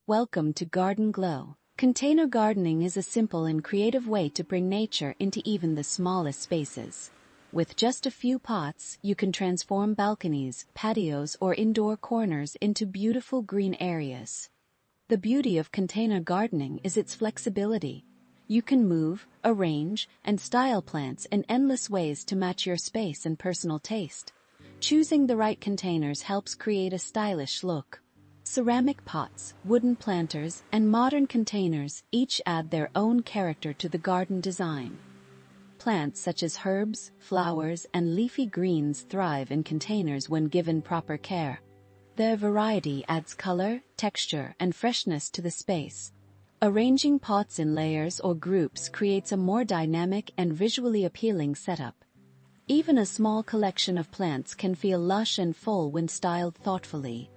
Welcome to Garden Glow. Container gardening is a simple and creative way to bring nature into even the smallest spaces. With just a few pots, you can transform balconies, patios, or indoor corners into beautiful green areas. The beauty of container gardening is its flexibility. You can move, arrange, and style plants in endless ways to match your space and personal taste. Choosing the right containers helps create a stylish look. Ceramic pots, wooden planters, and modern containers each add their own character to the garden design. Plants such as herbs, flowers, and leafy greens thrive in containers when given proper care. Their variety adds color, texture, and freshness to the space. Arranging pots in layers or groups creates a more dynamic and visually appealing setup. Even a small collection of plants can feel lush and full when styled thoughtfully.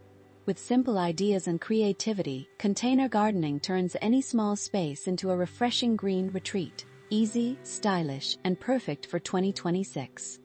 With simple ideas and creativity, container gardening turns any small space into a refreshing green retreat. Easy, stylish, and perfect for 2026.